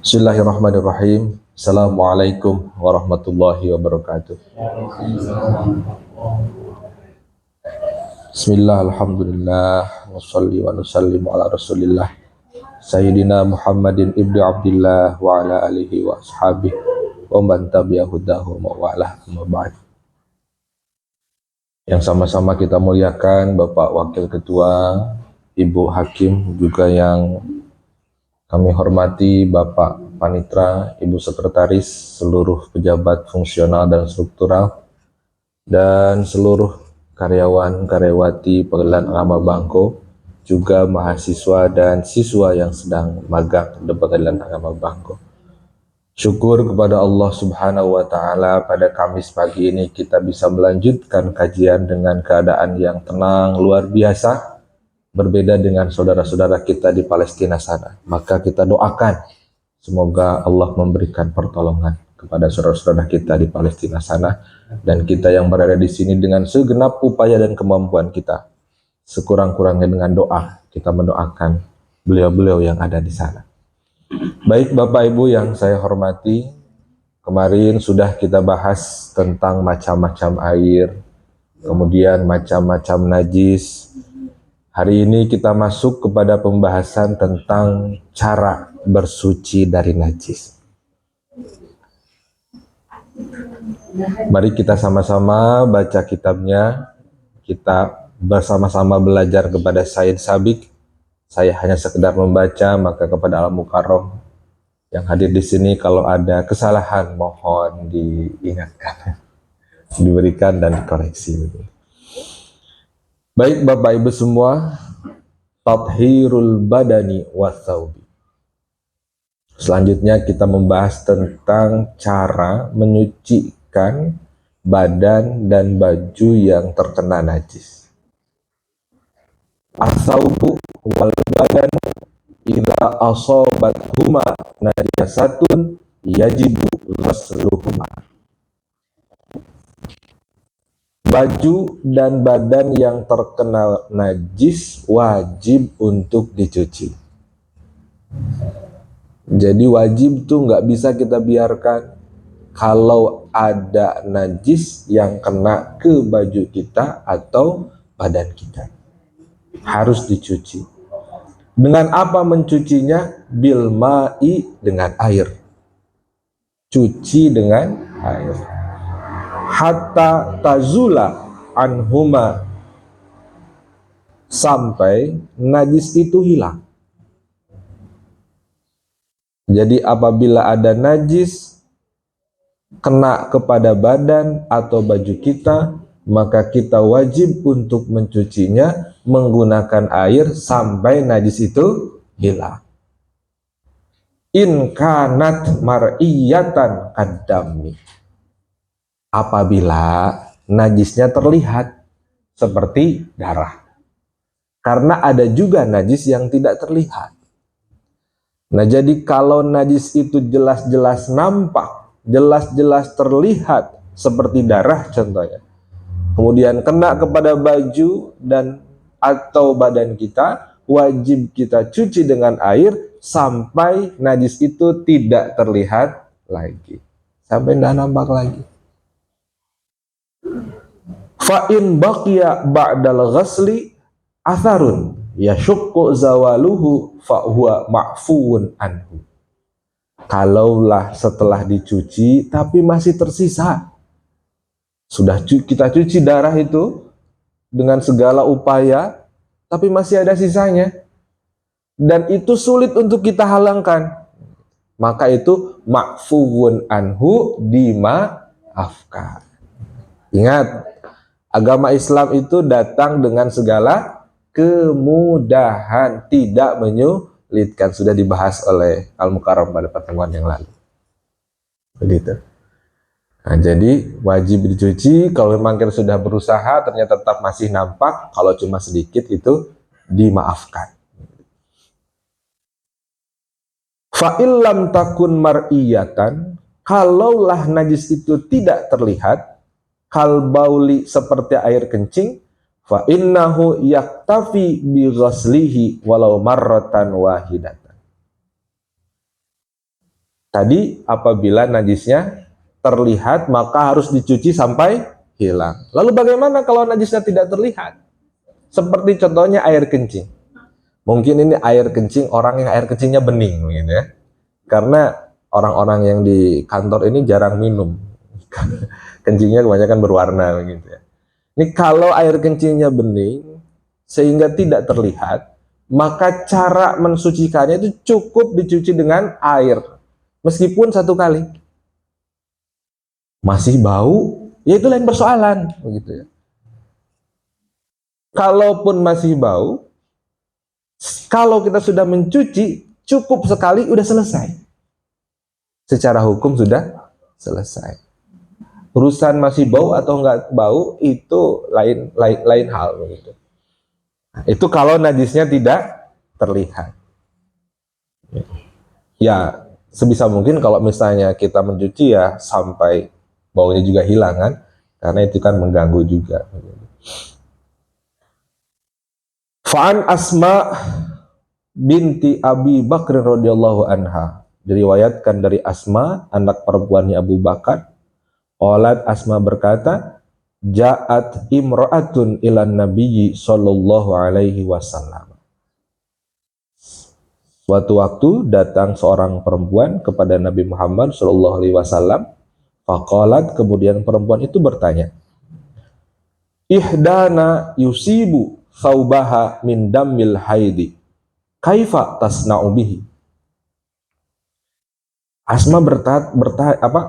Bismillahirrahmanirrahim. Assalamualaikum warahmatullahi wabarakatuh. Bismillah, alhamdulillah, wassalli wa nusallimu ala rasulillah Sayyidina Muhammadin ibni Abdillah wa ala alihi wa ashabihi wa man tabi'ahudahu wa wa'ala amma ba'd. Yang sama-sama kita muliakan Bapak Wakil Ketua, Ibu Hakim, juga yang kami hormati Bapak Panitra, Ibu Sekretaris, seluruh pejabat fungsional dan struktural, dan seluruh karyawan-karyawati Pengadilan Agama Bangko, juga mahasiswa dan siswa yang sedang magang di Pengadilan Agama Bangko. Syukur kepada Allah Subhanahu wa Ta'ala, pada Kamis pagi ini kita bisa melanjutkan kajian dengan keadaan yang tenang, luar biasa. Berbeda dengan saudara-saudara kita di Palestina sana. Maka kita doakan semoga Allah memberikan pertolongan kepada saudara-saudara kita di Palestina sana, dan kita yang berada di sini dengan segenap upaya dan kemampuan kita, sekurang-kurangnya dengan doa kita mendoakan beliau-beliau yang ada di sana. Baik Bapak Ibu yang saya hormati, kemarin sudah kita bahas tentang macam-macam air, kemudian macam-macam najis. Hari ini kita masuk kepada pembahasan tentang cara bersuci dari najis. Mari kita sama-sama baca kitabnya. Kita bersama-sama belajar kepada Sayyid Sabik. Saya hanya sekedar membaca, maka kepada Al-Mukarram yang hadir di sini, kalau ada kesalahan mohon diingatkan, diberikan dan dikoreksi. Baik Bapak Ibu semua, tathhirul badani wa thawbi. Selanjutnya kita membahas tentang cara menyucikan badan dan baju yang terkena najis. As-thawbu wal badan idza asabat huma najasatun yajibu ghasluhuma. Baju dan badan yang terkena najis wajib untuk dicuci. Jadi wajib tuh nggak bisa kita biarkan kalau ada najis yang kena ke baju kita atau badan kita. Harus dicuci. Dengan apa mencucinya? Bil ma'i, dengan air. Cuci dengan air. Hatta tazula anhuma, sampai najis itu hilang. Jadi apabila ada najis kena kepada badan atau baju kita, maka kita wajib untuk mencucinya menggunakan air sampai najis itu hilang. In kanat mar'iyatan qaddami, apabila najisnya terlihat seperti darah. Karena ada juga najis yang tidak terlihat. Nah, jadi kalau najis itu jelas-jelas nampak, jelas-jelas terlihat seperti darah contohnya, kemudian kena kepada baju dan atau badan kita, wajib kita cuci dengan air sampai najis itu tidak terlihat lagi, sampai tidak nampak lagi. Fa'in baqiya ba'dal ghasli atharun yashukku zawaluhu fahuwa ma'fuun anhu. Kalaulah setelah dicuci tapi masih tersisa, sudah kita cuci darah itu dengan segala upaya, tapi masih ada sisanya, dan itu sulit untuk kita halangkan, maka itu ma'fuun anhu, dimaafkan. Ingat, agama Islam itu datang dengan segala kemudahan, tidak menyulitkan. Sudah dibahas oleh Al-Mukarram pada pertemuan yang lalu. Begitu. Nah, jadi wajib dicuci. Kalau memang kita sudah berusaha ternyata tetap masih nampak, kalau cuma sedikit itu dimaafkan. Fa'illam takun mar'iyatan, kalaulah najis itu tidak terlihat, kal bauli, seperti air kencing, fa innahu yaktafi bi ghaslihi walau marratan wahidatan. Tadi apabila najisnya terlihat maka harus dicuci sampai hilang. Lalu bagaimana kalau najisnya tidak terlihat? Seperti contohnya air kencing. Mungkin ini air kencing orang yang air kencingnya bening, gitu ya. Karena orang-orang yang di kantor ini jarang minum. Kencingnya kebanyakan berwarna, begitu ya. Ini kalau air kencingnya bening sehingga tidak terlihat, maka cara mensucikannya itu cukup dicuci dengan air, meskipun satu kali. Masih bau, ya itu lain persoalan, begitu ya. Kalaupun masih bau, kalau kita sudah mencuci, cukup sekali udah selesai. Secara hukum sudah selesai. Urusan masih bau atau enggak bau itu lain hal, begitu. Itu kalau najisnya tidak terlihat. Ya, sebisa mungkin kalau misalnya kita mencuci ya sampai baunya juga hilang kan, karena itu kan mengganggu juga. Fa'an Asma binti Abi Bakr radhiyallahu anha, diriwayatkan dari Asma, anak perempuannya Abu Bakar. Qalat, Asma berkata, ja'at imra'atun ilan nabiyyi sallallahu alaihi wasallam. Suatu waktu datang seorang perempuan kepada Nabi Muhammad sallallahu alaihi wasallam. Faqalat, kemudian perempuan itu bertanya, ihdana yusibu thawbaha min dammil haidi, kaifa tasna'u bihi? Asma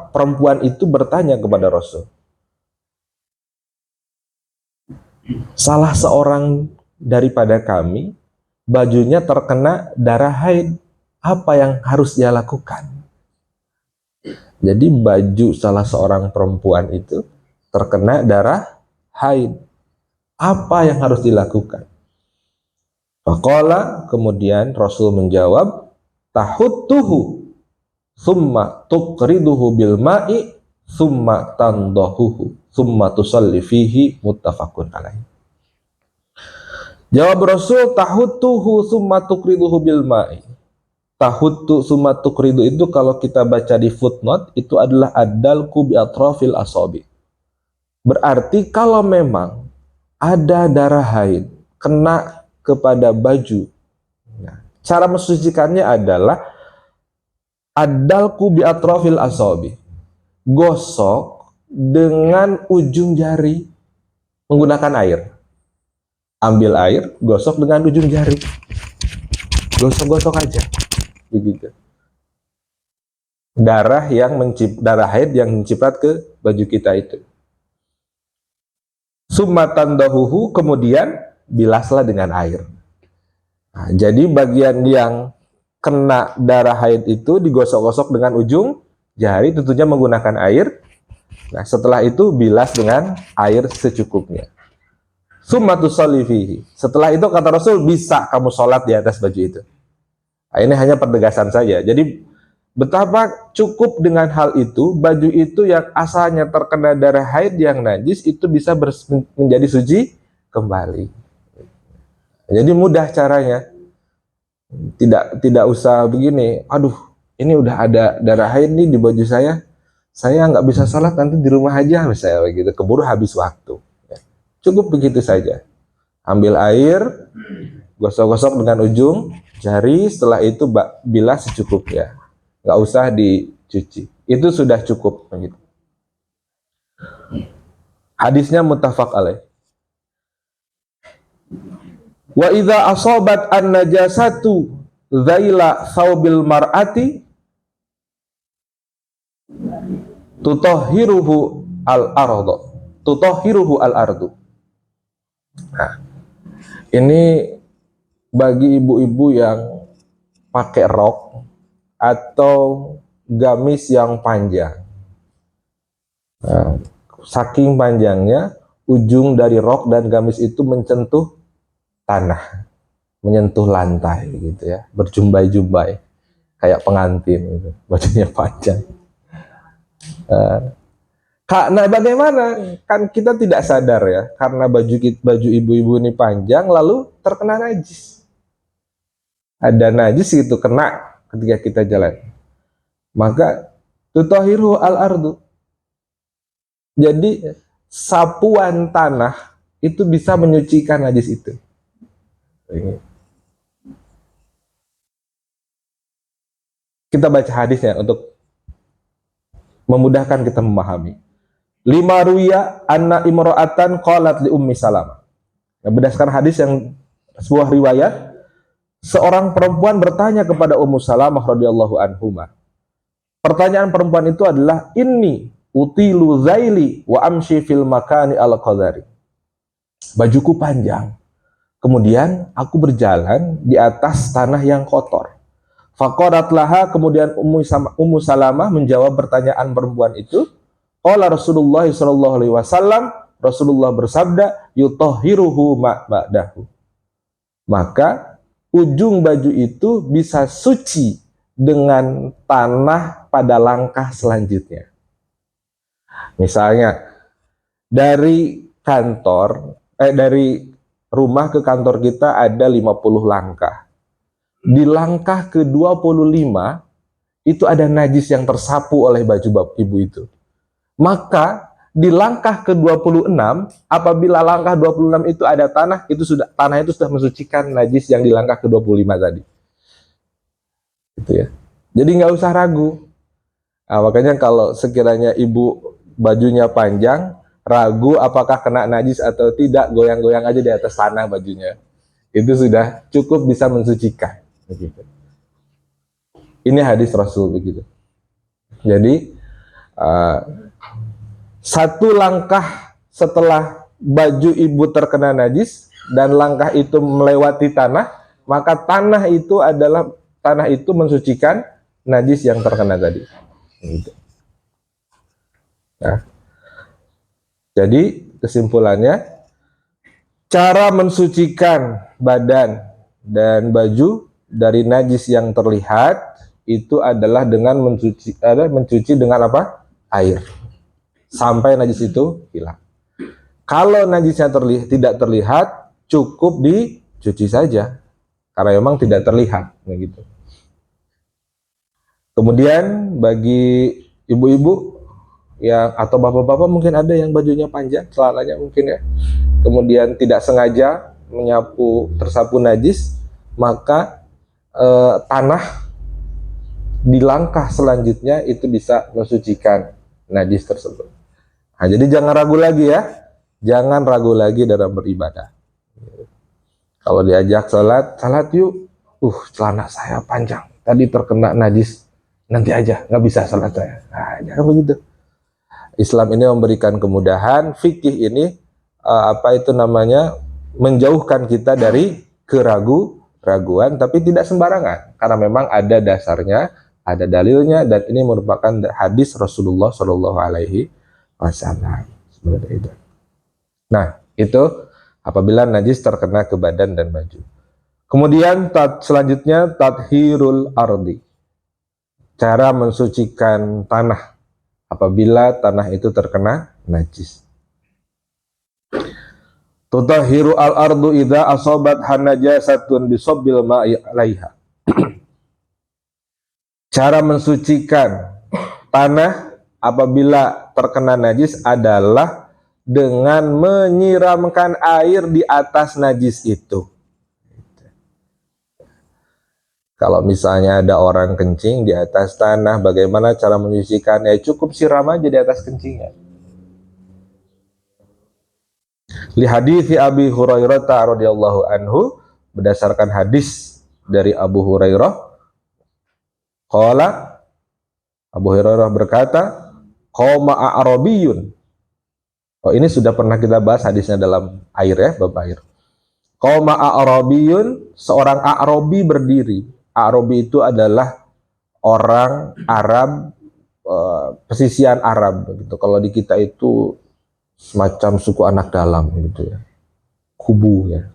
perempuan itu bertanya kepada Rasul, salah seorang daripada kami bajunya terkena darah haid, apa yang harus dia lakukan? Jadi baju salah seorang perempuan itu terkena darah haid, apa yang harus dilakukan? Faqala, kemudian Rasul menjawab, tahuttuhu summa tuqriduhu bil ma'i summa tandahuhu summa tusalli fihi, muttafaqun alaih. Jawab Rasul, tahuttuhu summa tuqriduhu bil ma'i. Tahuttu summa tuqridu itu kalau kita baca di footnote itu adalah ad-dalku bi atrafil asabi. Berarti kalau memang ada darah haid kena kepada baju, nah, cara mensucikannya adalah ad-dalku bi atrafil asabi, gosok dengan ujung jari menggunakan air. Ambil air, gosok dengan ujung jari, gosok-gosok aja, begitu. Darah haid yang menciprat ke baju kita itu. Summatan dahuhu, kemudian bilaslah dengan air. Nah, jadi bagian yang kena darah haid itu digosok-gosok dengan ujung jari, tentunya menggunakan air. Nah, setelah itu bilas dengan air secukupnya. Summa tusalli fihi. Setelah itu kata Rasul, bisa kamu sholat di atas baju itu. Nah, ini hanya pertegasan saja. Jadi betapa cukup dengan hal itu, baju itu yang asalnya terkena darah haid yang najis itu bisa menjadi suci kembali. Jadi mudah caranya. Tidak usah begini, aduh ini udah ada darah haid nih di baju saya nggak bisa sholat nanti di rumah aja misalnya begitu, keburu habis waktu. Cukup begitu saja, ambil air, gosok-gosok dengan ujung jari, setelah itu bilas secukupnya, nggak usah dicuci, itu sudah cukup begitu. Hadisnya muttafaq alaih. Wa idza asabat an-najasatu zaila thawbil mar'ati tutahhiruhu al-ardu. Nah, ini bagi ibu-ibu yang pakai rok atau gamis yang panjang. Nah, saking panjangnya ujung dari rok dan gamis itu menyentuh tanah, menyentuh lantai gitu ya, berjumbai-jumbai kayak pengantin gitu, bajunya panjang. Karena bagaimana? Kan kita tidak sadar ya, karena baju ibu-ibu ini panjang lalu terkena najis. Ada najis gitu kena ketika kita jalan. maka tutahiru al-ardu. Jadi sapuan tanah itu bisa menyucikan najis itu. Kita baca hadisnya untuk memudahkan kita memahami. Lima ruya anna imra'atan qalat li ummi Salamah. Nah, berdasarkan hadis yang sebuah riwayat, seorang perempuan bertanya kepada Ummu Salamah radhiyallahu anhuma. Pertanyaan perempuan itu adalah, inni utilu zaili wa amshi fil makani al-qadari. Bajuku panjang, kemudian aku berjalan di atas tanah yang kotor. Faqalat laha, kemudian Ummu Salamah menjawab pertanyaan perempuan itu. Qala Rasulullah sallallahu alaihi wasallam, Rasulullah bersabda, yutahhiruhu ba'dahu. Maka ujung baju itu bisa suci dengan tanah pada langkah selanjutnya. Misalnya dari rumah ke kantor kita ada 50 langkah. Di langkah ke-25 itu ada najis yang tersapu oleh baju ibu itu. Maka di langkah ke-26, apabila langkah 26 itu ada tanah, tanah itu sudah mensucikan najis yang di langkah ke-25 tadi. Gitu ya. Jadi nggak usah ragu. Nah, makanya kalau sekiranya ibu bajunya panjang, ragu apakah kena najis atau tidak, goyang-goyang aja di atas tanah bajunya. Itu sudah cukup bisa mensucikan. Begitu. Ini hadis Rasul begitu. Jadi satu langkah setelah baju ibu terkena najis dan langkah itu melewati tanah, maka tanah itu mensucikan najis yang terkena tadi. Gitu. Nah, jadi kesimpulannya, cara mensucikan badan dan baju dari najis yang terlihat itu adalah dengan mencuci dengan apa? Air. Sampai najis itu hilang. Kalau najisnya tidak terlihat, cukup dicuci saja, karena memang tidak terlihat, begitu. Kemudian bagi ibu-ibu yang atau bapak-bapak mungkin ada yang bajunya panjang, celananya mungkin ya, kemudian tidak sengaja tersapu najis, maka tanah di langkah selanjutnya itu bisa mensucikan najis tersebut. Nah, jadi jangan ragu lagi ya, jangan ragu lagi dalam beribadah. Kalau diajak salat yuk, celana saya panjang, tadi terkena najis, nanti aja, nggak bisa salat saya. Nah, jangan begitu. Islam ini memberikan kemudahan, fikih ini menjauhkan kita dari keraguan, tapi tidak sembarangan, karena memang ada dasarnya, ada dalilnya, dan ini merupakan hadis Rasulullah Shallallahu Alaihi Wasallam. Nah, itu apabila najis terkena ke badan dan baju. Kemudian selanjutnya tathhirul ardi, cara mensucikan tanah apabila tanah itu terkena najis. Tutahhiru al-ardu idza asabat hanajasatun bisabbil ma'i 'alaiha. Cara mensucikan tanah apabila terkena najis adalah dengan menyiramkan air di atas najis itu. Kalau misalnya ada orang kencing di atas tanah, bagaimana cara menyucikannya? Cukup siram aja di atas kencingnya. Li hadits Abi Hurairah radhiyallahu anhu, berdasarkan hadis dari Abu Hurairah, qala, Abu Hurairah berkata, qoma a'rabiyun. Oh, ini sudah pernah kita bahas hadisnya dalam air ya, bab air. Qoma a'rabiyun, seorang A'rabi berdiri. A'rabi itu adalah orang Arab, pesisian Arab gitu. Kalau di kita itu semacam suku anak dalam gitu ya, kubu ya.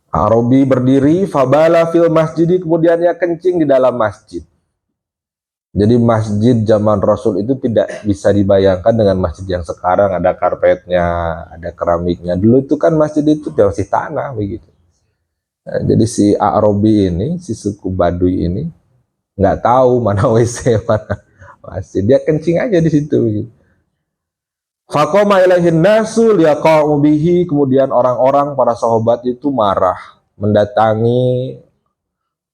A'rabi berdiri, fabala fil masjid, kemudian dia kencing di dalam masjid. Jadi masjid zaman Rasul itu tidak bisa dibayangkan dengan masjid yang sekarang, ada karpetnya, ada keramiknya. Dulu itu kan masjid itu masih tanah begitu. Nah, jadi si A'rabi ini, si suku Baduy ini, nggak tahu mana WC mana masjid, dia kencing aja di situ. Faqama ilaihin nasu liyaqa'u bihi, kemudian orang-orang para sahabat itu marah, mendatangi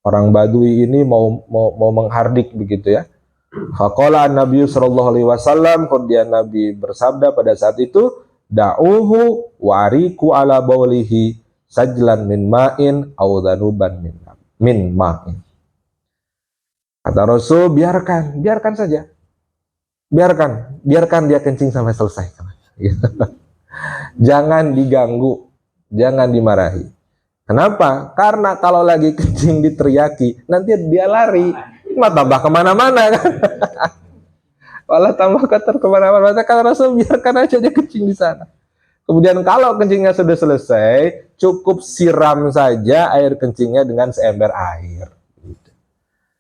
orang Badui ini mau menghardik begitu ya. Faqala an-nabiy sallallahu alaihi wasallam, kemudian Nabi bersabda pada saat itu, da'uhu wariku ala baulihi sajlan min ma'in aw dhanuban min ma'in. Kata Rasul, biarkan saja. Biarkan dia kencing sampai selesai. Jangan diganggu, jangan dimarahi. Kenapa? Karena kalau lagi kencing diteriaki, nanti dia lari, malah tambah kemana-mana kan. Malah tambah kotor kemana-mana. Kata Rasul, biarkan aja dia kencing di sana. Kemudian kalau kencingnya sudah selesai, cukup siram saja air kencingnya dengan seember air.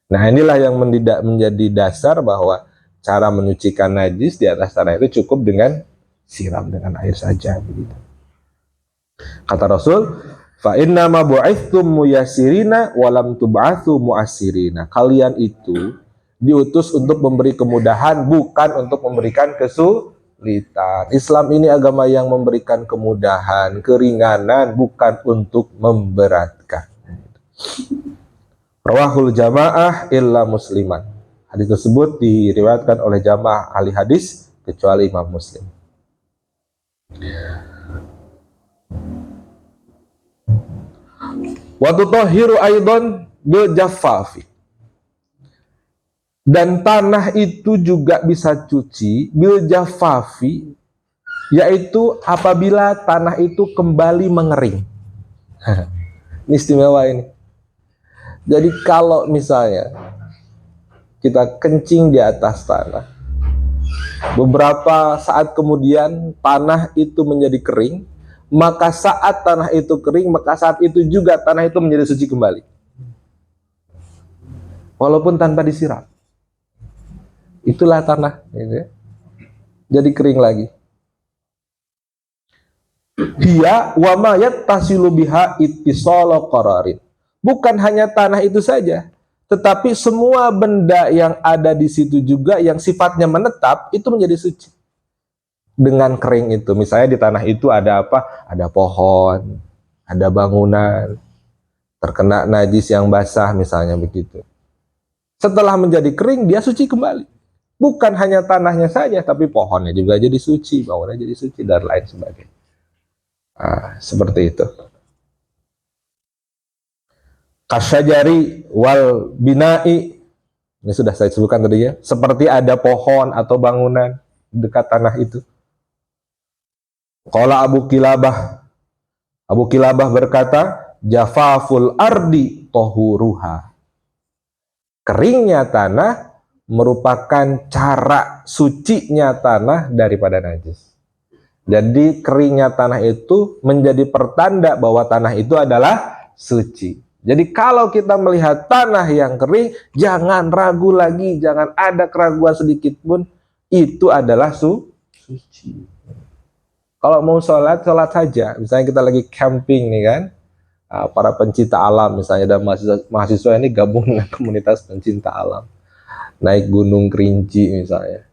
Nah, inilah yang menjadi dasar bahwa cara menyucikan najis di atas tanah itu cukup dengan siram dengan air saja begitu. Kata Rasul, fa inna ma bu'ithum muyassirina wa lam tub'atsu mu'assirina. Kalian itu diutus untuk memberi kemudahan, bukan untuk memberikan kesulitan. Islam ini agama yang memberikan kemudahan, keringanan, bukan untuk memberatkan. Rawahul jamaah illa musliman. Hadis tersebut diriwayatkan oleh jamaah ahli hadis kecuali Imam Muslim. Wa tutahhiru aidan bil jaffafi. Dan tanah itu juga bisa cuci bil jaffafi, yaitu apabila tanah itu kembali mengering. Ini istimewa ini. Jadi kalau misalnya kita kencing di atas tanah, beberapa saat kemudian tanah itu menjadi kering, maka saat tanah itu kering, maka saat itu juga tanah itu menjadi suci kembali, walaupun tanpa disiram. Itulah tanah, gitu ya. Jadi kering lagi. Hiya wa ma yattasilu biha ittisala qararin. Bukan hanya tanah itu saja, tetapi semua benda yang ada di situ juga yang sifatnya menetap itu menjadi suci dengan kering itu. Misalnya di tanah itu ada apa? Ada pohon, ada bangunan, terkena najis yang basah misalnya begitu. Setelah menjadi kering, dia suci kembali. Bukan hanya tanahnya saja, tapi pohonnya juga jadi suci, bangunannya jadi suci, dan lain sebagainya. Seperti itu. Kasyajari wal bina'i, ini sudah saya sebutkan tadi ya, seperti ada pohon atau bangunan dekat tanah itu. Qala Abu Kilabah berkata, jafaful ardi tohuruha. Keringnya tanah merupakan cara sucinya tanah daripada najis. Jadi keringnya tanah itu menjadi pertanda bahwa tanah itu adalah suci. Jadi kalau kita melihat tanah yang kering, jangan ragu lagi, jangan ada keraguan sedikit pun, itu adalah suci. Kalau mau sholat saja. Misalnya kita lagi camping nih kan, para pencinta alam misalnya, ada mahasiswa ini gabung dengan komunitas pencinta alam, naik Gunung Kerinci misalnya.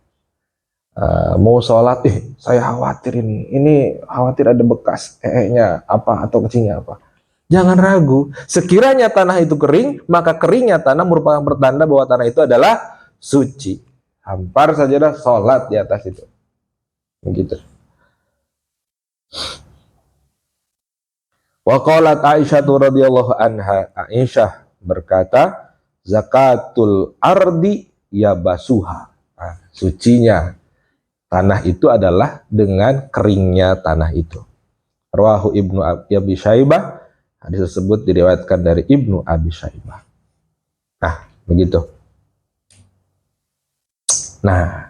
Mau sholat, saya khawatir ini khawatir ada bekas nya apa atau kecilnya apa. Jangan ragu, sekiranya tanah itu kering, maka keringnya tanah merupakan pertanda bahwa tanah itu adalah suci. Hampar saja dah sholat di atas itu. Begitu. Wa qalat Aisyah radhiyallahu anha, Aisyah berkata, zakatul ardi yabasuha. Sucinya tanah itu adalah dengan keringnya tanah itu. Rawahu Ibnu Abi Syaibah. Hadis tersebut diriwayatkan dari Ibnu Abi Syaibah. Nah, begitu. Nah,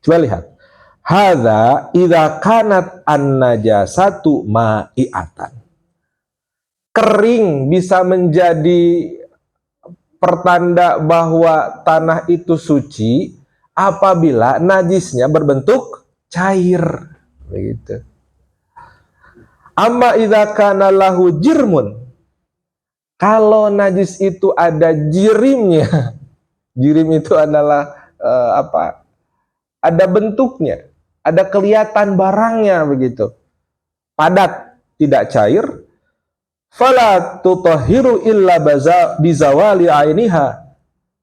coba lihat. Hadza idza kanat an-najasatu ma'iatan. Kering bisa menjadi pertanda bahwa tanah itu suci apabila najisnya berbentuk cair. Begitu. Amma idza kana lahu jirmun. Kalau najis itu ada jirimnya, Jirim itu adalah apa? Ada bentuknya, ada kelihatan barangnya begitu. Padat, tidak cair. Fala tutahhiru illa bizawali ainiha.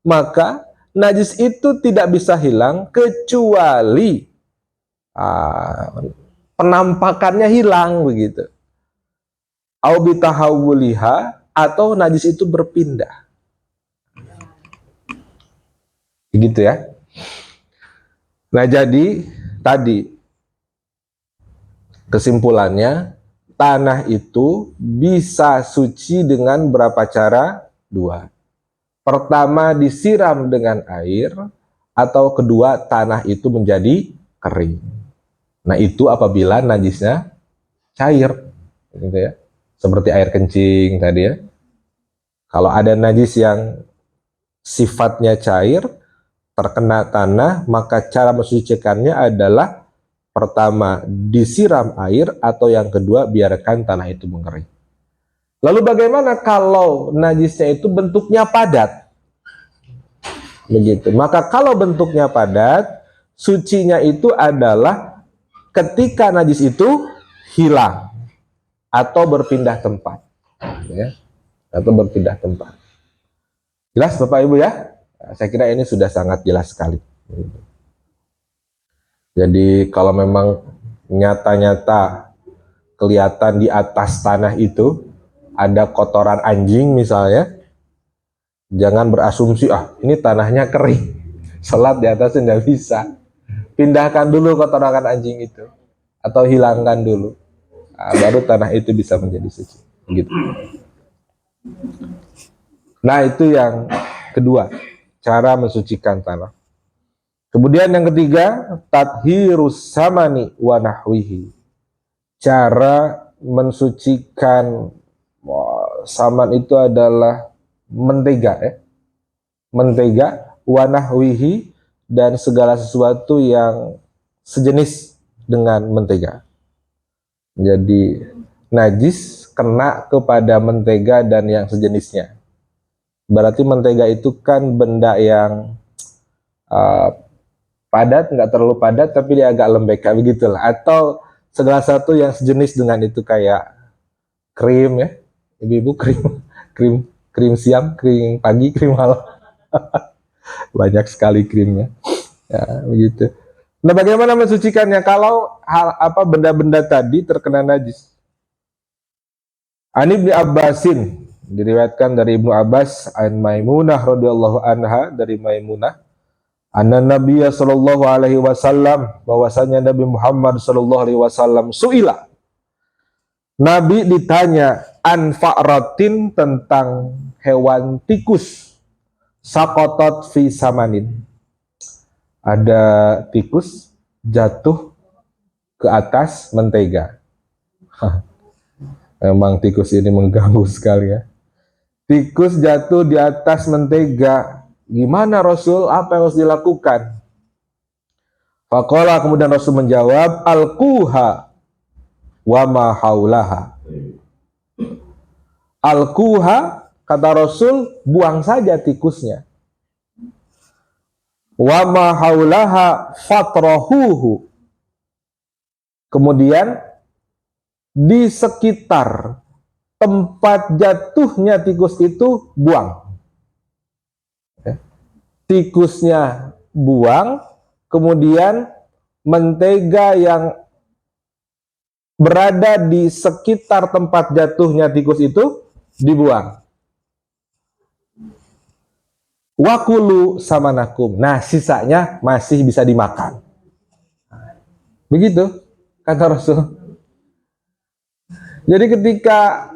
Maka najis itu tidak bisa hilang kecuali penampakannya hilang begitu. Au bitahawuliha, atau najis itu berpindah. Begitu ya. Nah, jadi tadi kesimpulannya, tanah itu bisa suci dengan berapa cara? Dua. Pertama, disiram dengan air, atau kedua, tanah itu menjadi kering. Nah, itu apabila najisnya cair, gitu ya. Seperti air kencing tadi ya. Kalau ada najis yang sifatnya cair, terkena tanah, maka cara mensucikannya adalah pertama, disiram air, atau yang kedua, biarkan tanah itu mengering. Lalu bagaimana kalau najisnya itu bentuknya padat? Begitu. Maka kalau bentuknya padat, sucinya itu adalah ketika najis itu hilang atau berpindah tempat, ya, atau berpindah tempat. Jelas Bapak Ibu ya? Saya kira ini sudah sangat jelas sekali. Jadi kalau memang nyata-nyata kelihatan di atas tanah itu ada kotoran anjing misalnya, jangan berasumsi ini tanahnya kering, sholat di atasnya tidak bisa. Pindahkan dulu kotoran anjing itu, atau hilangkan dulu, baru tanah itu bisa menjadi suci. Gitu. Nah, itu yang kedua, cara mensucikan tanah. Kemudian yang ketiga, tathhirus samani wa nahwihi. Cara mensucikan saman itu adalah mentega ya. Mentega wa nahwihi, dan segala sesuatu yang sejenis dengan mentega. Jadi najis kena kepada mentega dan yang sejenisnya. Berarti mentega itu kan benda yang padat, nggak terlalu padat, tapi dia agak lembek kayak begitulah. Atau segala sesuatu yang sejenis dengan itu, kayak krim ya, ibu-ibu, krim siang, krim pagi, krim malam. Banyak sekali krimnya. Ya, begitu. Nah, bagaimana mensucikannya kalau benda-benda tadi terkena najis? Ani bin Abbasin, diriwayatkan dari Ibnu Abbas, an Maimunah radhiyallahu anha, dari Maimunah, anna Nabiya sallallahu alaihi wasallam, bahwasanya Nabi Muhammad sallallahu alaihi wasallam suila, Nabi ditanya an fa'ratin, tentang hewan tikus, sakotot fi samanin, ada tikus jatuh ke atas mentega. Emang tikus ini mengganggu sekali ya. Tikus jatuh di atas mentega. Gimana Rasul? Apa yang harus dilakukan? Faqala, kemudian Rasul menjawab, alquha wa ma haulaha. Alquha, kata Rasul, buang saja tikusnya. Wa ma haulaha fatrahuhu. Kemudian di sekitar tempat jatuhnya tikus itu buang. Tikusnya buang, kemudian mentega yang berada di sekitar tempat jatuhnya tikus itu dibuang. Wakulu samanakum. Nah, sisanya masih bisa dimakan. Begitu kata Rasul. Jadi ketika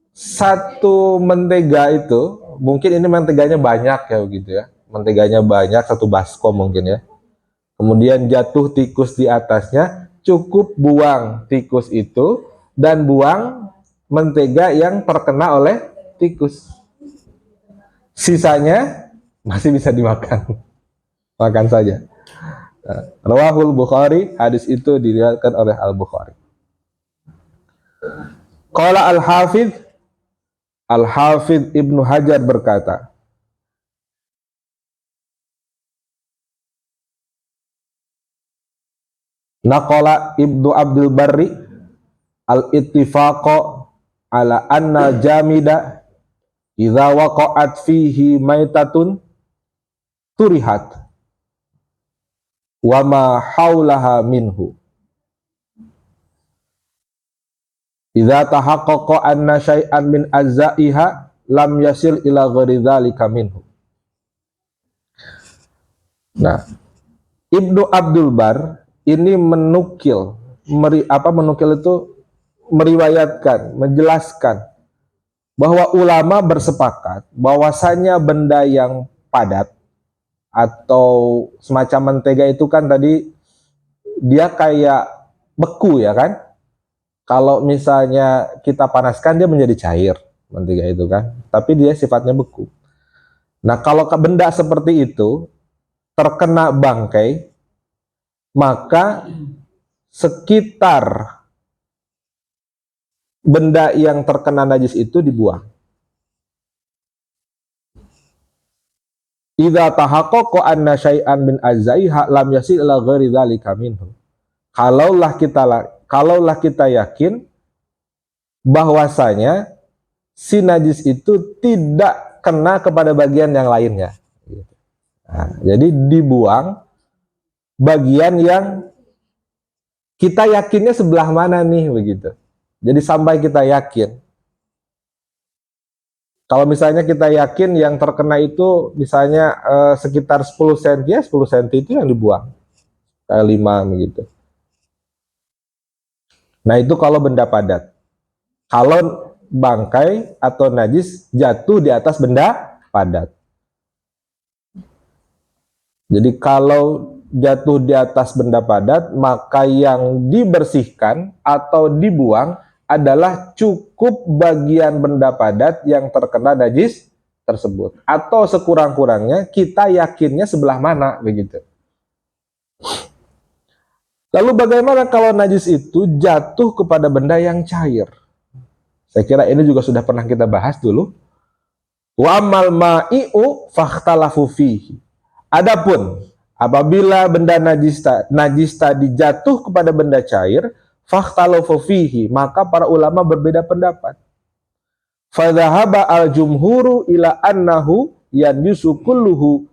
satu mentega itu, mungkin ini menteganya banyak ya begitu ya. Menteganya banyak, satu baskom mungkin ya. Kemudian jatuh tikus di atasnya, cukup buang tikus itu dan buang mentega yang terkena oleh tikus. Sisanya masih bisa dimakan. Makan saja. Rawahul Bukhari, hadis itu diriwayatkan oleh Al-Bukhari. Qala Al-Hafidh Ibnu Hajar berkata, Naqala Ibnu Abdul Barri al-ittifaqo ala anna jamida idza waqa'at fihi maitatun turihat wa ma haulaha minhu. Idza tahaqqaqa anna syai'an min azzaiha lam yasil ila ghairi dzalika minhu. Nah, Ibnu Abdul Bar ini menukil itu meriwayatkan, menjelaskan bahwa ulama bersepakat bahwasanya benda yang padat atau semacam mentega itu kan tadi dia kayak beku ya kan. Kalau misalnya kita panaskan dia menjadi cair mentega itu kan, tapi dia sifatnya beku. Nah, kalau benda seperti itu terkena bangkai, maka sekitar benda yang terkena najis itu dibuang. Idza tahaqqaqa anna syai'an min azzaiha lam yasil ila ghairi dzalika minhu. Kalaulah kita yakin bahwasanya si najis itu tidak kena kepada bagian yang lainnya. Nah, jadi dibuang bagian yang kita yakinnya sebelah mana nih begitu. Jadi sampai kita yakin. Kalau misalnya kita yakin yang terkena itu misalnya sekitar 10 cm, ya 10 cm itu yang dibuang. Kayak 5 begitu. Nah, itu kalau benda padat. Kalau bangkai atau najis jatuh di atas benda padat. Jadi kalau jatuh di atas benda padat, maka yang dibersihkan atau dibuang adalah cukup bagian benda padat yang terkena najis tersebut. Atau sekurang-kurangnya kita yakinnya sebelah mana begitu. Lalu bagaimana kalau najis itu jatuh kepada benda yang cair? Saya kira ini juga sudah pernah kita bahas dulu. Wa amal ma'i'u fakhtalafu fihi. Adapun apabila benda najis tadi jatuh kepada benda cair, fakhtalafu fihi, maka para ulama berbeda pendapat. Fadhahaba al-jumhuru ila annahu yanjusu kulluhu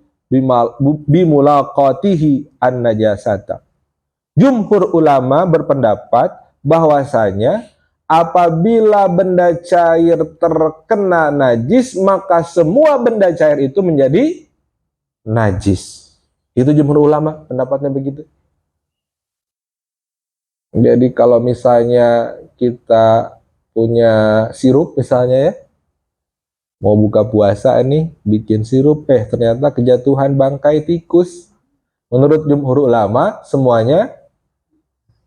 bimulaqatihi an-najasata. Jumhur ulama berpendapat bahwasanya apabila benda cair terkena najis, maka semua benda cair itu menjadi najis. Itu jumhur ulama pendapatnya begitu. Jadi kalau misalnya kita punya sirup misalnya ya, mau buka puasa nih, bikin sirup, ternyata kejatuhan bangkai tikus. Menurut jumhur ulama semuanya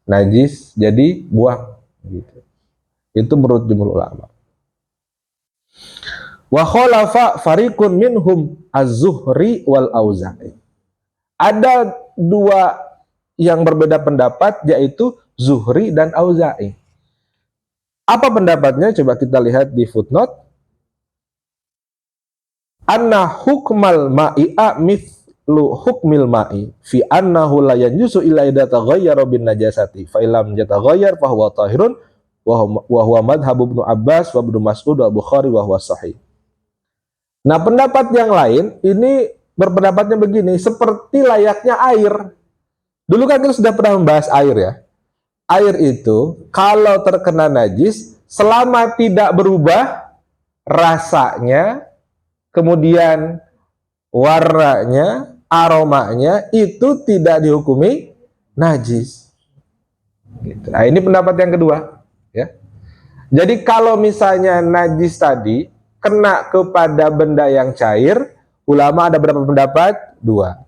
najis, jadi buang gitu. Itu menurut jumhur ulama. Wa khalafa fariqun minhum az-Zuhri wal Auza'i. Ada dua yang berbeda pendapat, yaitu Zuhri dan Auza'i. Apa pendapatnya? Coba kita lihat di footnote. Anna hukmal ma'i'a mithlu hukmil ma'i fi annahu la yanjusu illa idza taghayyara bin najasati fa illam yataghayyar fa huwa tahirun wa huwa madhhab Ibnu Abbas wa Ibnu Mas'ud wa Bukhari wa huwa sahih. Nah, pendapat yang lain ini berpendapatnya begini, seperti layaknya air. Dulu kan kita sudah pernah membahas air ya. Air itu kalau terkena najis, selama tidak berubah rasanya, kemudian warnanya, aromanya, itu tidak dihukumi najis. Gitu. Nah, ini pendapat yang kedua. Ya. Jadi kalau misalnya najis tadi kena kepada benda yang cair, ulama ada berapa pendapat? Dua.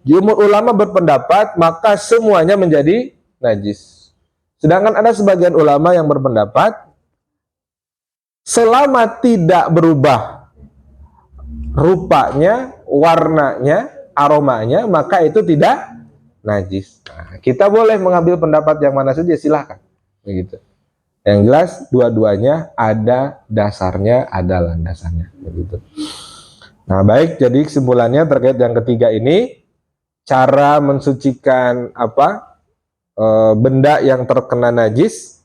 Jumhur ulama berpendapat maka semuanya menjadi najis. Sedangkan ada sebagian ulama yang berpendapat selama tidak berubah rupanya, warnanya, aromanya, maka itu tidak najis. Nah, kita boleh mengambil pendapat yang mana saja, silahkan. Begitu. Yang jelas dua-duanya ada dasarnya, ada landasannya. Begitu. Nah, baik, jadi kesimpulannya terkait yang ketiga ini, cara mensucikan benda yang terkena najis,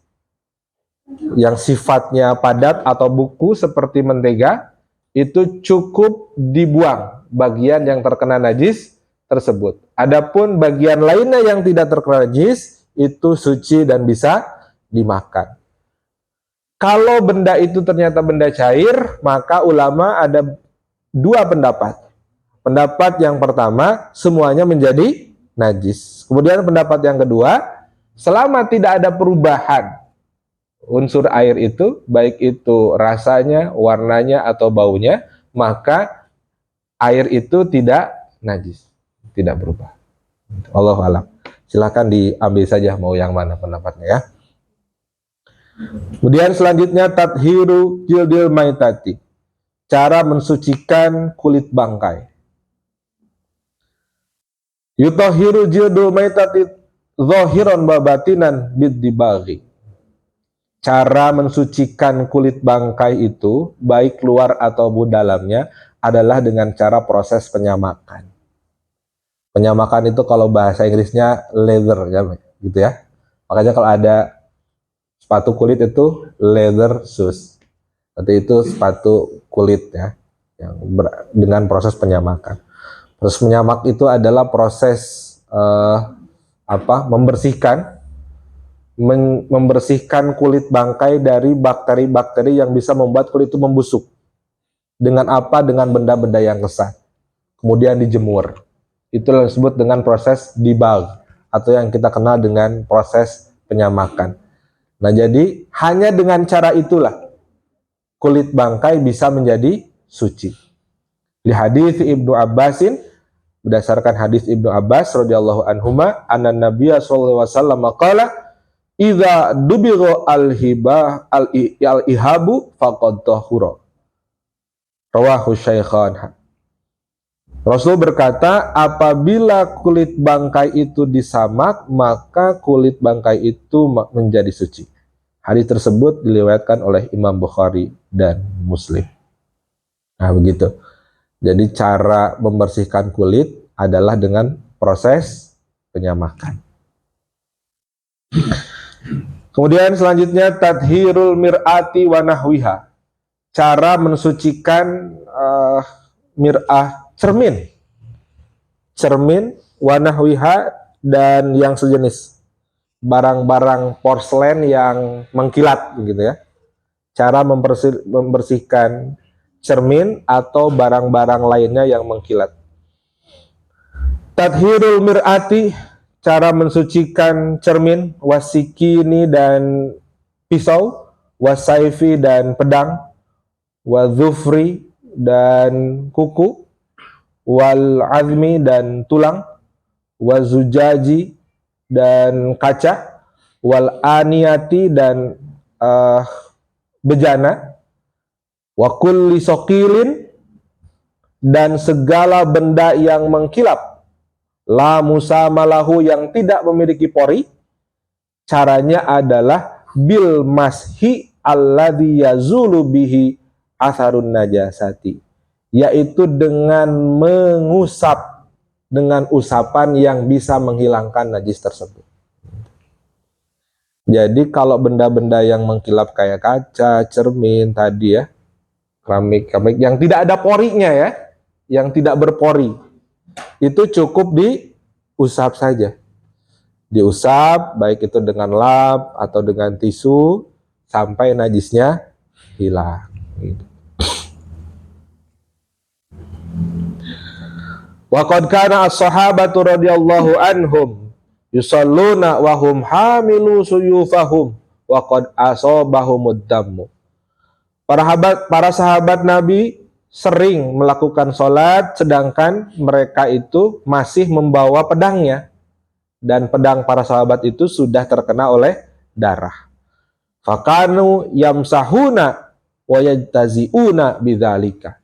yang sifatnya padat atau buku seperti mentega, itu cukup dibuang bagian yang terkena najis tersebut. Adapun bagian lainnya yang tidak terkena najis, itu suci dan bisa dimakan. Kalau benda itu ternyata benda cair, maka ulama ada dua pendapat. Pendapat yang pertama, semuanya menjadi najis. Kemudian pendapat yang kedua, selama tidak ada perubahan unsur air itu, baik itu rasanya, warnanya, atau baunya, maka air itu tidak najis, tidak berubah. Allahu a'lam. Silakan diambil saja mau yang mana pendapatnya ya. Kemudian selanjutnya tathiru jildil maitati, cara mensucikan kulit bangkai. Yutahhiru jildul maitati zahiran wa batinan bidibaghi. Cara mensucikan kulit bangkai itu, baik luar ataupun dalamnya, adalah dengan cara proses penyamakan. Penyamakan itu kalau bahasa Inggrisnya leather, ya, gitu ya. Makanya kalau ada sepatu kulit itu leather shoes. Berarti itu sepatu kulit ya, yang dengan proses penyamakan. Proses menyamak itu adalah proses membersihkan kulit bangkai dari bakteri-bakteri yang bisa membuat kulit itu membusuk. Dengan apa? Dengan benda-benda yang kesat. Kemudian dijemur. Itu yang disebut dengan proses dibag, atau yang kita kenal dengan proses penyamakan. Nah, jadi hanya dengan cara itulah kulit bangkai bisa menjadi suci. Di hadis Ibnu Abbasin, berdasarkan hadis Ibnu Abbas radhiyallahu anhuma, anna Nabiyya sallallahu alaihi wasallam qala idza dubigha al-ihabu faqad tahura. Rawahu Syaikhan. Rasul berkata, apabila kulit bangkai itu disamak, maka kulit bangkai itu menjadi suci. Hadis tersebut diriwayatkan oleh Imam Bukhari dan Muslim. Nah, begitu. Jadi cara membersihkan kulit adalah dengan proses penyamakan. Kemudian selanjutnya tathhirul mir'ati wa nahwiha. Cara mensucikan mir'ah, cermin wa nahwiha, dan yang sejenis, barang-barang porselen yang mengkilat gitu ya. Cara membersihkan cermin atau barang-barang lainnya yang mengkilat. Tathhirul mir'ati, cara mensucikan cermin, wasikini dan pisau, wasaifi dan pedang, wadzufri dan kuku, wal azmi dan tulang, wazujaji dan kaca, wal aniyati dan bejana, wa kulli saqilin dan segala benda yang mengkilap, la musamalahu yang tidak memiliki pori. Caranya adalah bil mashi alladhi yazulu bihi atharun najasati, yaitu dengan mengusap dengan usapan yang bisa menghilangkan najis tersebut. Jadi kalau benda-benda yang mengkilap kayak kaca, cermin tadi ya, keramik yang tidak ada porinya ya, yang tidak berpori, itu cukup diusap saja. Diusap baik itu dengan lap atau dengan tisu sampai najisnya hilang. Wa qad kana as-sahabatu radhiyallahu anhum yusalluna wa hum hamilu suyufahum wa qad asabahumud dammu. Para sahabat Nabi sering melakukan sholat sedangkan mereka itu masih membawa pedangnya, dan pedang para sahabat itu sudah terkena oleh darah. Fakanu yamsahuna wa yajtaziuna bidzalika.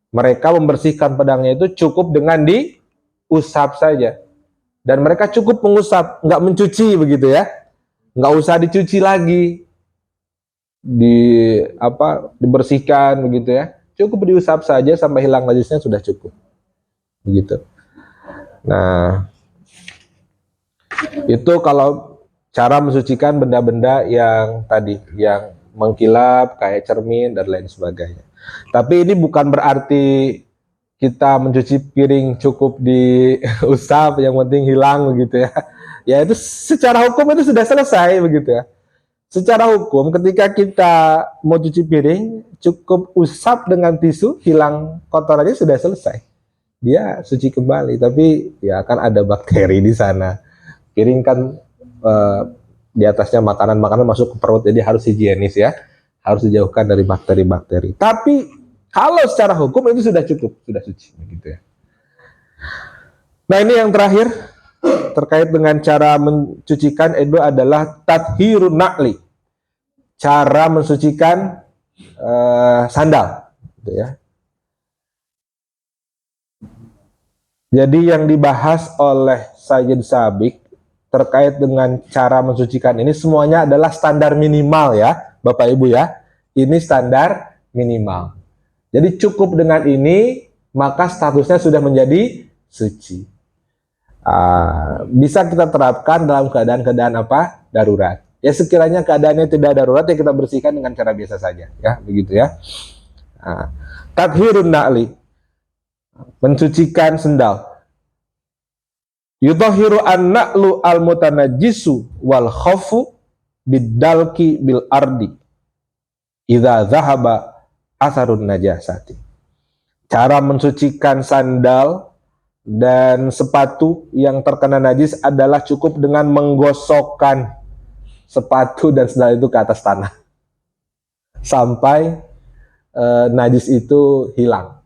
Mereka membersihkan pedangnya itu cukup dengan diusap saja, dan mereka cukup mengusap, nggak mencuci begitu ya, nggak usah dicuci lagi, dibersihkan begitu ya, cukup diusap saja sampai hilang najisnya sudah cukup begitu. Nah, itu kalau cara mensucikan benda-benda yang tadi, yang mengkilap kayak cermin dan lain sebagainya. Tapi ini bukan berarti kita mencuci piring cukup diusap, yang penting hilang begitu ya. Ya itu secara hukum itu sudah selesai begitu ya. Secara hukum ketika kita mau cuci piring cukup usap dengan tisu, hilang kotorannya, sudah selesai. Dia suci kembali, tapi ya kan ada bakteri di sana. Piring kan di atasnya makanan-makanan masuk ke perut, jadi harus higienis ya. Harus dijauhkan dari bakteri-bakteri. Tapi kalau secara hukum itu sudah cukup, sudah suci begitu ya. Nah, ini yang terakhir terkait dengan cara mencucikan itu adalah tathhirun na'li. Cara mensucikan sandal gitu ya. Jadi yang dibahas oleh Sayyid Sabiq terkait dengan cara mensucikan ini semuanya adalah standar minimal ya, Bapak Ibu ya. Ini standar minimal. Jadi cukup dengan ini maka statusnya sudah menjadi suci. Bisa kita terapkan dalam keadaan-keadaan apa? Darurat. Ya sekiranya keadaannya tidak darurat ya kita bersihkan dengan cara biasa saja ya, begitu ya. Tathhirun na'li, mensucikan sendal. Yudhahiru an-na'lu al-mutanajjisu wal khafu bidalki bil ardi idza zahaba atharun najasati. Cara mensucikan sandal dan sepatu yang terkena najis adalah cukup dengan menggosokkan sepatu dan sandal itu ke atas tanah sampai najis itu hilang,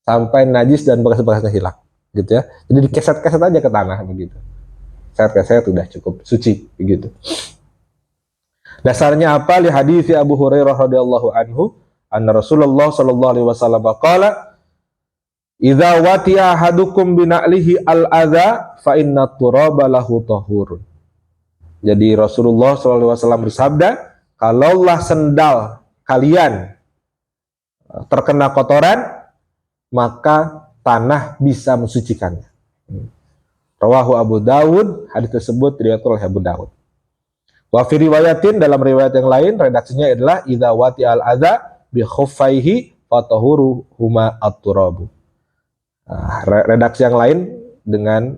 sampai najis dan bekas-bekasnya hilang, gitu ya. Jadi dikeset-keset aja ke tanah begitu, keset-keset udah cukup suci begitu. Dasarnya apa? Li hadits Abu Hurairah radhiyallahu anhu, anna Rasulullah sallallahu alaihi wasallam qala, idza wati'a ahadukum bina'lihi al-adza fa inna turaba lahu tahurun. Jadi Rasulullah SAW bersabda, kalaulah sendal kalian terkena kotoran, maka tanah bisa mensucikannya. Rawahu Abu Dawud, hadis tersebut diriwayatkan oleh Abu Dawud. Wa fi riwayatin, dalam riwayat yang lain redaksinya adalah idza wati'a al-adza bi khuffaihi fa tahuru huma at-turabu. Redaksi yang lain dengan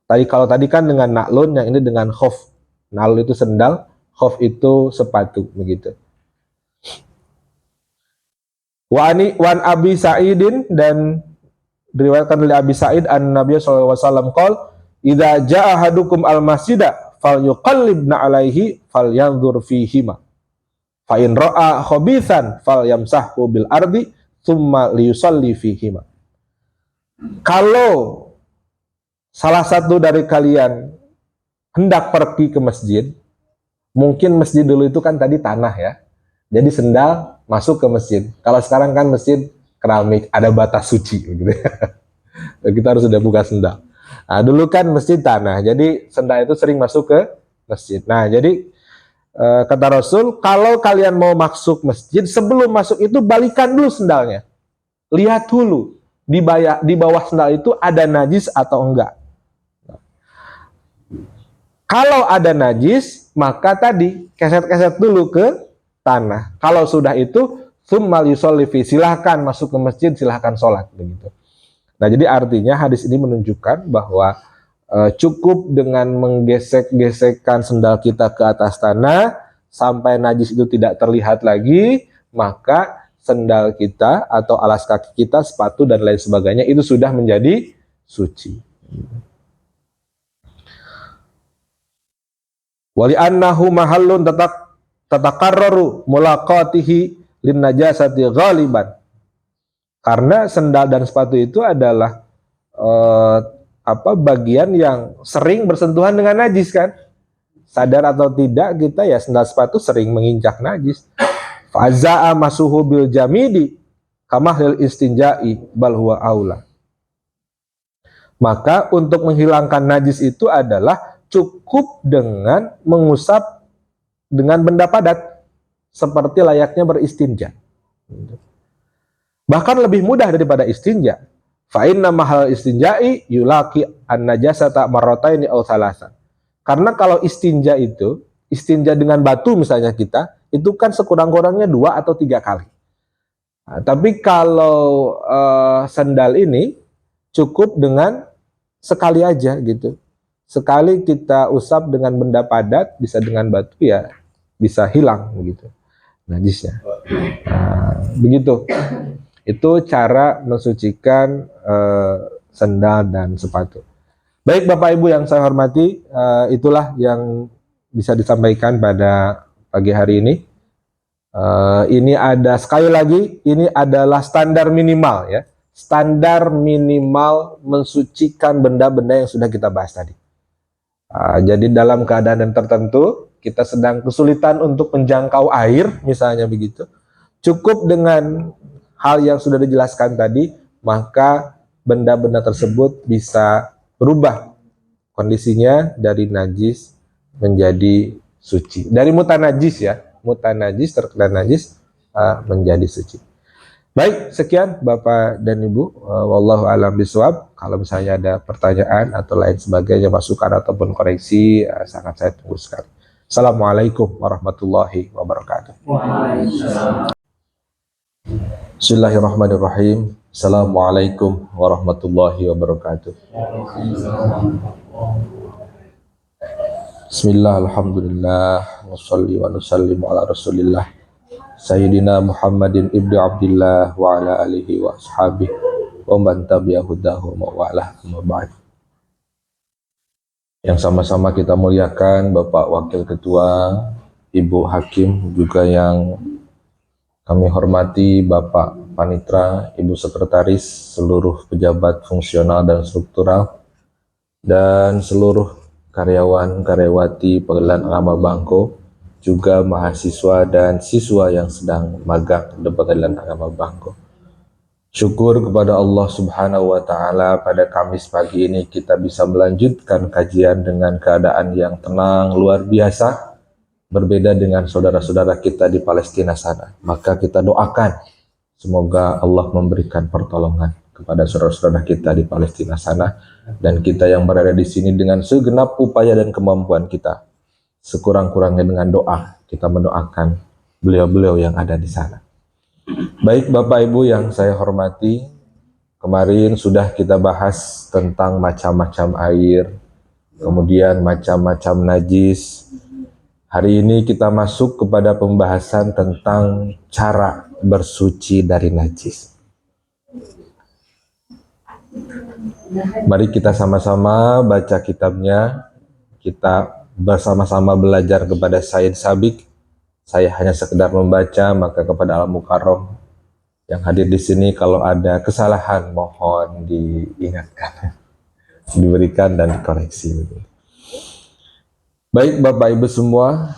kalau tadi kan dengan naklun, yang ini dengan khuf. Naklun itu sendal, khuf itu sepatu begitu. Wan Abi Sa'idin, dan diriwayatkan oleh Abi Sa'id an Nabi sallallahu alaihi wasallam qol, idza jaa ahadukum al masjida falyuqallibna alaihi falyanzur fihima fa in ra'a khabithan falyamsahhu bil ardi thumma liyusalli fihima. Kalau salah satu dari kalian hendak pergi ke masjid, mungkin masjid dulu itu kan tadi tanah ya, jadi sendal masuk ke masjid. Kalau sekarang kan masjid keramik, ada batas suci gitu ya. Kita harus sudah buka sendal. Nah, dulu kan masjid tanah, jadi sendal itu sering masuk ke masjid. Nah, jadi kata Rasul, kalau kalian mau masuk masjid, sebelum masuk itu balikan dulu sendalnya. Lihat dulu di bawah sendal itu ada najis atau enggak. Kalau ada najis, maka tadi keset-keset dulu ke tanah. Kalau sudah itu, tsummal yusolli fi, silahkan masuk ke masjid, silahkan sholat begitu. Nah, jadi artinya hadis ini menunjukkan bahwa cukup dengan menggesek-gesekkan sendal kita ke atas tanah sampai najis itu tidak terlihat lagi, maka sendal kita atau alas kaki kita, sepatu dan lain sebagainya itu sudah menjadi suci. Wali annahu mahallun tatakarraru mulaqatihi lin najasati ghaliban. Karena sendal dan sepatu itu adalah bagian yang sering bersentuhan dengan najis kan. Sadar atau tidak kita ya sendal sepatu sering menginjak najis. Faza'a masuhu bil jamidi kamahlil istinja'i bal huwa aula. Maka untuk menghilangkan najis itu adalah cukup dengan mengusap dengan benda padat seperti layaknya beristinja. Bahkan lebih mudah daripada istinja. Fa inna mahal istinja'i yulaqi an-najasata marrataini aw thalathan. Karena kalau istinja dengan batu misalnya itu kan sekurang-kurangnya 2 atau 3 kali. Nah, tapi kalau sendal ini cukup dengan sekali aja gitu. Sekali kita usap dengan benda padat, bisa dengan batu ya, bisa hilang begitu najisnya. Nah, begitu. Itu cara mensucikan sendal dan sepatu. Baik Bapak Ibu yang saya hormati, itulah yang bisa disampaikan pada pagi hari ini. Ini ada sekali lagi, ini adalah standar minimal ya. Standar minimal mensucikan benda-benda yang sudah kita bahas tadi. Jadi dalam keadaan yang tertentu, kita sedang kesulitan untuk menjangkau air, misalnya begitu. Cukup dengan hal yang sudah dijelaskan tadi, maka benda-benda tersebut bisa berubah kondisinya dari najis menjadi suci. Dari mutanajis ya, mutanajis terkena najis menjadi suci. Baik, sekian Bapak dan Ibu. Wallahu a'lam bishawab. Kalau misalnya ada pertanyaan atau lain sebagainya, masukan ataupun koreksi, sangat saya tunggu sekali. Assalamualaikum warahmatullahi wabarakatuh. Bismillahirrahmanirrahim. Assalamualaikum warahmatullahi wabarakatuh. Bismillah, alhamdulillah, wassalli wa nusallimu ala rasulillah Sayyidina Muhammadin ibni Abdillah wa ala alihi wa ashabihi wa man tabi'ahudahu wa ala amma ba'd. Yang sama-sama kita muliakan Bapak Wakil Ketua, Ibu Hakim, juga yang kami hormati Bapak Panitra, Ibu Sekretaris, seluruh pejabat fungsional dan struktural, dan seluruh karyawan-karyawati Pengadilan Agama Bangko, juga mahasiswa dan siswa yang sedang magang di Pengadilan Agama Bangko. Syukur kepada Allah Subhanahu wa Ta'ala, pada Kamis pagi ini kita bisa melanjutkan kajian dengan keadaan yang tenang luar biasa, berbeda dengan saudara-saudara kita di Palestina sana. Maka kita doakan semoga Allah memberikan pertolongan kepada saudara-saudara kita di Palestina sana, dan kita yang berada di sini dengan segenap upaya dan kemampuan kita, sekurang-kurangnya dengan doa, kita mendoakan beliau-beliau yang ada di sana. Baik Bapak Ibu yang saya hormati, kemarin sudah kita bahas tentang macam-macam air, kemudian macam-macam najis. Hari ini kita masuk kepada pembahasan tentang cara bersuci dari najis. Mari kita sama-sama baca kitabnya, kita bersama-sama belajar kepada Said Sabik. Saya hanya sekedar membaca, maka kepada Al-Mukarram yang hadir di sini, kalau ada kesalahan mohon diingatkan, diberikan dan dikoreksi. Baik Bapak Ibu semua,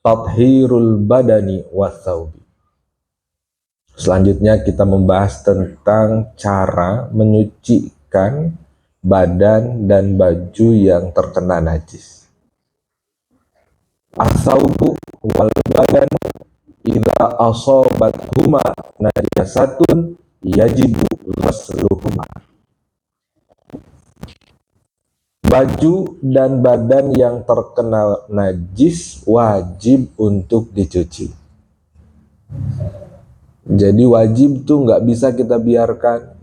tathhirul badani wathawbi. Selanjutnya kita membahas tentang cara menyucikan badan dan baju yang terkena najis. As-sawbu wal badan idza asabathuma najasatun yajibu ghusluhuma. Baju dan badan yang terkena najis wajib untuk dicuci. Jadi wajib tuh nggak bisa kita biarkan.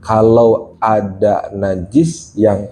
Kalau ada najis yang